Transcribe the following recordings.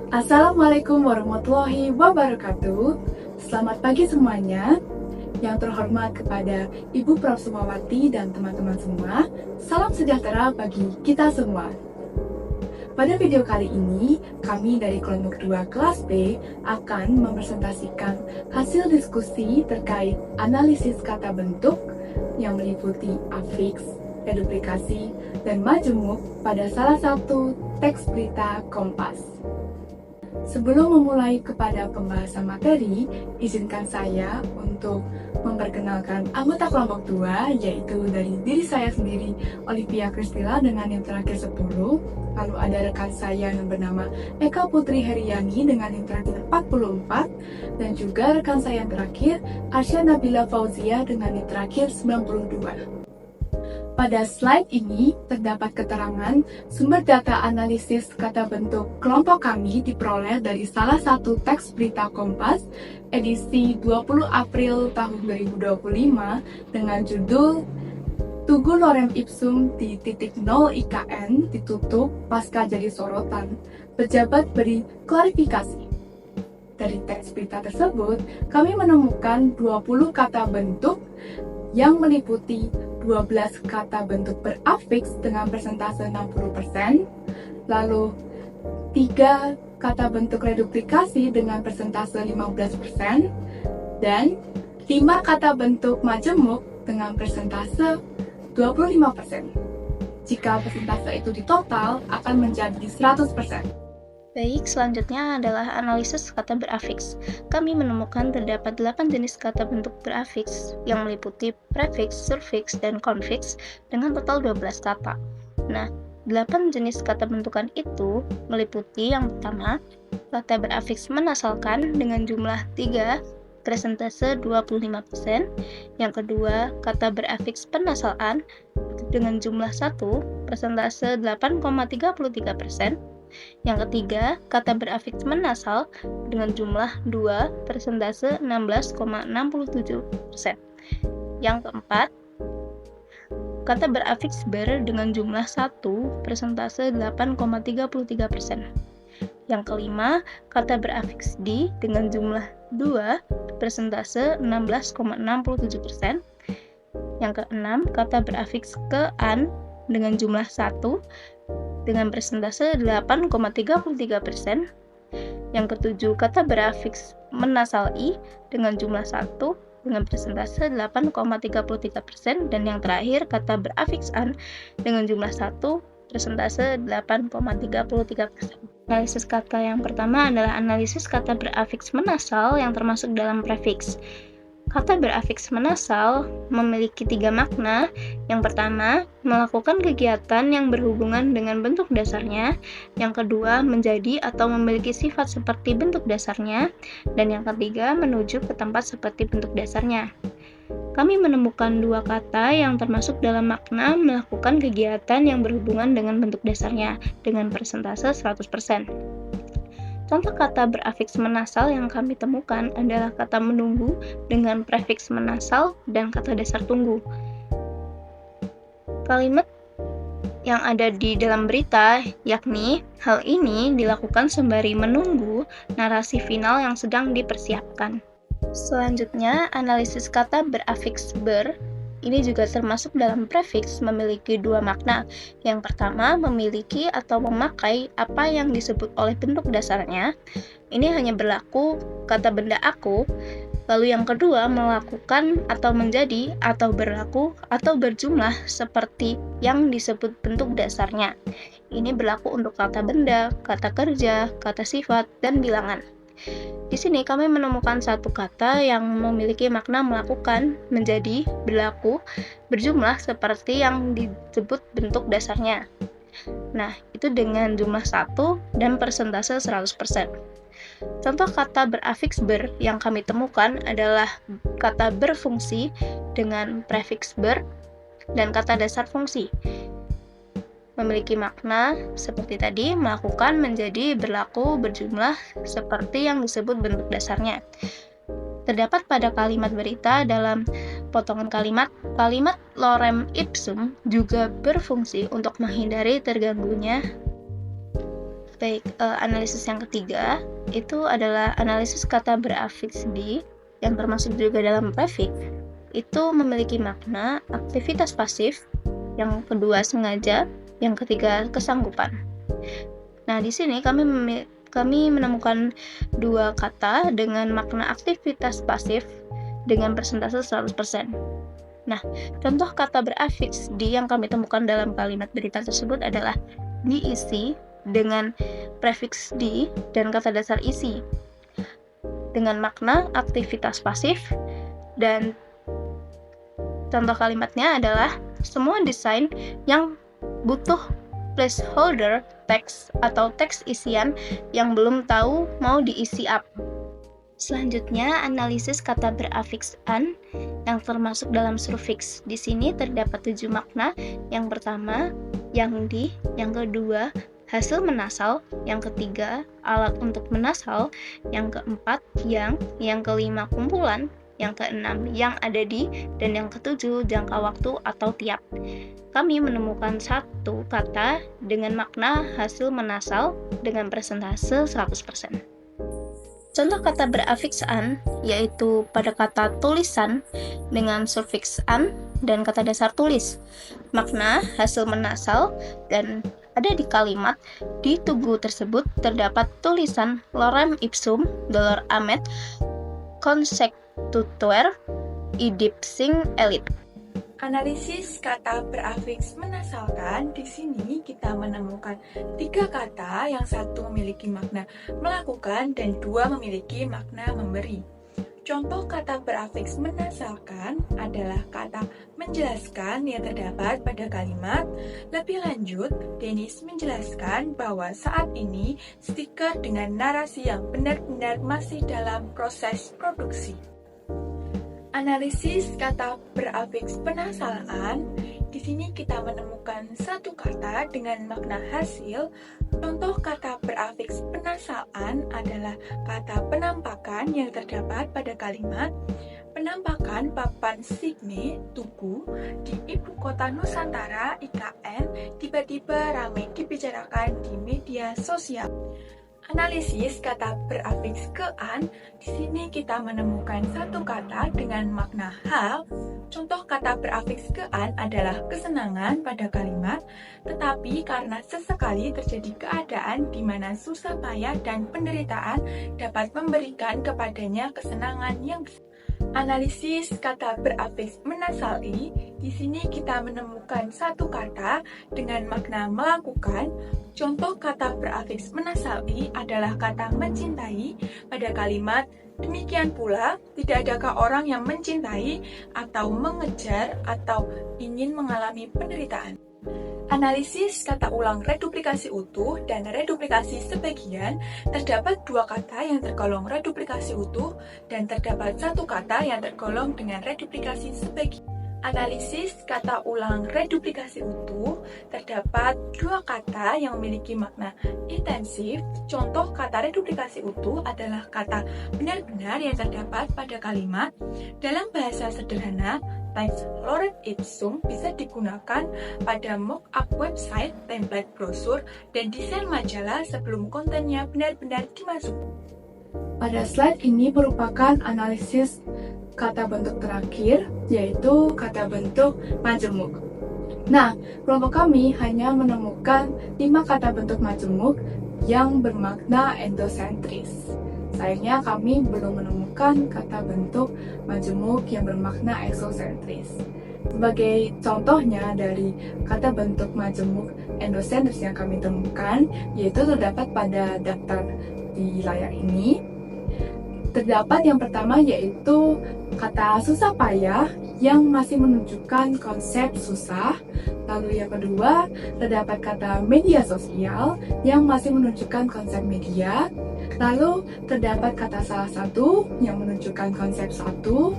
Assalamualaikum warahmatullahi wabarakatuh. Selamat pagi semuanya. Yang terhormat kepada Ibu Prof. Sumawati dan teman-teman semua, salam sejahtera bagi kita semua. Pada video kali ini, kami dari kelompok 2 kelas B akan mempresentasikan hasil diskusi terkait analisis kata bentuk yang meliputi afiks, reduplikasi, dan majemuk pada salah satu teks berita Kompas. Sebelum memulai kepada pembahasan materi, izinkan saya untuk memperkenalkan anggota kelompok 2, yaitu dari diri saya sendiri, Olivia Kristila dengan yang terakhir 10, lalu ada rekan saya yang bernama Eka Putri Heriani dengan yang terakhir 44, dan juga rekan saya yang terakhir, Arsya Nabila Fauzia dengan yang terakhir 92. Pada slide ini terdapat keterangan sumber data analisis kata bentuk kelompok kami diperoleh dari salah satu teks berita Kompas edisi 20 April tahun 2025 dengan judul Tugu Lorem Ipsum di titik 0 IKN ditutup pasca jadi sorotan, pejabat beri klarifikasi. Dari teks berita tersebut, kami menemukan 20 kata bentuk yang meliputi 12 kata bentuk berafiks dengan persentase 60%, lalu 3 kata bentuk reduplikasi dengan persentase 15%, dan 5 kata bentuk majemuk dengan persentase 25%. Jika persentase itu ditotal, akan menjadi 100%. Baik, selanjutnya adalah analisis kata berafiks. Kami menemukan terdapat 8 jenis kata bentuk berafiks yang meliputi prefiks, surfiks, dan konfiks dengan total 12 kata. Nah, 8 jenis kata bentukan itu meliputi yang pertama, kata berafiks menasalkan dengan jumlah 3 persentase 25%. Yang kedua, kata berafiks penasalan dengan jumlah 1 persentase 8,33%. Yang ketiga, kata berafiks menasal dengan jumlah 2 persentase 16,67%. Yang keempat, kata berafiks ber dengan jumlah 1 persentase 8,33%. Yang kelima, kata berafiks di dengan jumlah 2 persentase 16,67%. Yang keenam, kata berafiks ke an dengan jumlah 1 dengan persentase 8,33%. Yang ketujuh, kata berafiks menasal i dengan jumlah 1 dengan persentase 8,33%. Dan yang terakhir, kata berafiks an dengan jumlah 1 persentase 8,33%. Analisis kata yang pertama adalah analisis kata berafiks menasal yang termasuk dalam prefiks. Kata berafiks menasal memiliki 3 makna. Yang pertama, melakukan kegiatan yang berhubungan dengan bentuk dasarnya. Yang kedua, menjadi atau memiliki sifat seperti bentuk dasarnya. Dan yang ketiga, menuju ke tempat seperti bentuk dasarnya. Kami menemukan 2 kata yang termasuk dalam makna melakukan kegiatan yang berhubungan dengan bentuk dasarnya dengan persentase 100%. Contoh kata berafiks menasal yang kami temukan adalah kata menunggu dengan prefiks menasal dan kata dasar tunggu. Kalimat yang ada di dalam berita, yakni hal ini dilakukan sembari menunggu narasi final yang sedang dipersiapkan. Selanjutnya, analisis kata berafiks ber. Ini juga termasuk dalam prefiks memiliki 2 makna. Yang pertama, memiliki atau memakai apa yang disebut oleh bentuk dasarnya. Ini hanya berlaku kata benda aku. Lalu yang kedua, melakukan atau menjadi atau berlaku atau berjumlah seperti yang disebut bentuk dasarnya. Ini berlaku untuk kata benda, kata kerja, kata sifat, dan bilangan. Di sini kami menemukan satu kata yang memiliki makna melakukan, menjadi, berlaku, berjumlah seperti yang disebut bentuk dasarnya. Nah, itu dengan jumlah 1 dan persentase 100%. Contoh kata berafiks ber yang kami temukan adalah kata berfungsi dengan prefiks ber dan kata dasar fungsi. Memiliki makna seperti tadi, melakukan, menjadi, berlaku, berjumlah seperti yang disebut bentuk dasarnya. Terdapat pada kalimat berita dalam potongan kalimat lorem ipsum juga berfungsi untuk menghindari terganggunya Baik, analisis yang ketiga itu adalah analisis kata berafiks di yang termasuk juga dalam prefix. Itu memiliki makna aktivitas pasif, yang kedua sengaja, yang ketiga kesanggupan. Nah, di sini kami menemukan dua kata dengan makna aktivitas pasif dengan persentase 100%. Nah, contoh kata berafiks di yang kami temukan dalam kalimat berita tersebut adalah diisi dengan prefiks di dan kata dasar isi dengan makna aktivitas pasif, dan contoh kalimatnya adalah semua desain yang butuh placeholder teks atau teks isian yang belum tahu mau diisi apa. Selanjutnya, analisis kata berafiks an yang termasuk dalam sufiks. Di sini terdapat 7 makna. Yang pertama, yang di, yang kedua, hasil menasal, yang ketiga, alat untuk menasal, yang keempat, yang kelima, kumpulan, yang keenam, yang ada di, dan yang ketujuh, jangka waktu atau tiap. Kami menemukan satu kata dengan makna hasil menasal dengan persentase 100%. Contoh kata berafiks an yaitu pada kata tulisan dengan sufiks an dan kata dasar tulis. Makna hasil menasal dan ada di kalimat di tugu tersebut terdapat tulisan lorem ipsum dolor amet consecutor idipsing elit. Analisis kata berafiks menasalkan. Di sini kita menemukan 3 kata, yang satu memiliki makna melakukan dan 2 memiliki makna memberi. Contoh kata berafiks menasalkan adalah kata menjelaskan yang terdapat pada kalimat. Lebih lanjut, Dennis menjelaskan bahwa saat ini stiker dengan narasi yang benar-benar masih dalam proses produksi. Analisis kata berafiks penasalan. Di sini kita menemukan satu kata dengan makna hasil. Contoh kata berafiks penasalan adalah kata penampakan yang terdapat pada kalimat. Penampakan papan signe tugu di ibu kota Nusantara IKN tiba-tiba ramai dibicarakan di media sosial. Analisis kata berafiks ke-an. Di sini kita menemukan satu kata dengan makna hal. Contoh kata berafiks ke-an adalah kesenangan pada kalimat, tetapi karena sesekali terjadi keadaan di mana susah payah dan penderitaan dapat memberikan kepadanya kesenangan yang besar. Analisis kata berafiks menasal-i. Di sini kita menemukan satu kata dengan makna melakukan. Contoh kata berafiks menasal-i adalah kata mencintai pada kalimat. Demikian pula, tidak adakah orang yang mencintai atau mengejar atau ingin mengalami penderitaan. Analisis kata ulang reduplikasi utuh dan reduplikasi sebagian. Terdapat 2 kata yang tergolong reduplikasi utuh dan terdapat satu kata yang tergolong dengan reduplikasi sebagian. Analisis kata ulang reduplikasi utuh. Terdapat 2 kata yang memiliki makna intensif. Contoh kata reduplikasi utuh adalah kata benar-benar yang terdapat pada kalimat. Dalam bahasa sederhana, teks lorem ipsum bisa digunakan pada mock-up website, template brosur, dan desain majalah sebelum kontennya benar-benar dimasukkan. Pada slide ini merupakan analisis kata bentuk terakhir, yaitu kata bentuk majemuk. Nah, kelompok kami hanya menemukan 5 kata bentuk majemuk yang bermakna endosentris. Sayangnya kami belum menemukan kata bentuk majemuk yang bermakna eksosentris. Sebagai contohnya dari kata bentuk majemuk endosentris yang kami temukan, yaitu terdapat pada daftar di layar ini. Terdapat yang pertama yaitu kata susah payah yang masih menunjukkan konsep susah. Lalu yang kedua, terdapat kata media sosial yang masih menunjukkan konsep media. Lalu terdapat kata salah satu yang menunjukkan konsep satu.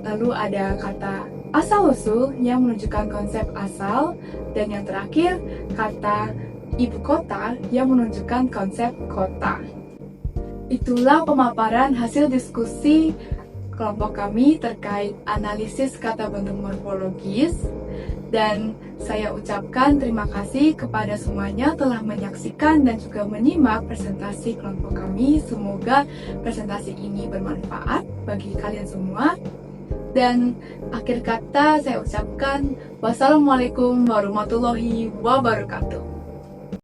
Lalu ada kata asal-usul yang menunjukkan konsep asal. Dan yang terakhir, kata ibu kota yang menunjukkan konsep kota. Itulah pemaparan hasil diskusi kelompok kami terkait analisis kata bentuk morfologis. Dan Saya ucapkan terima kasih kepada semuanya telah menyaksikan dan juga menyimak presentasi kelompok kami. Semoga presentasi ini bermanfaat bagi kalian semua. Dan akhir kata saya ucapkan wassalamualaikum warahmatullahi wabarakatuh.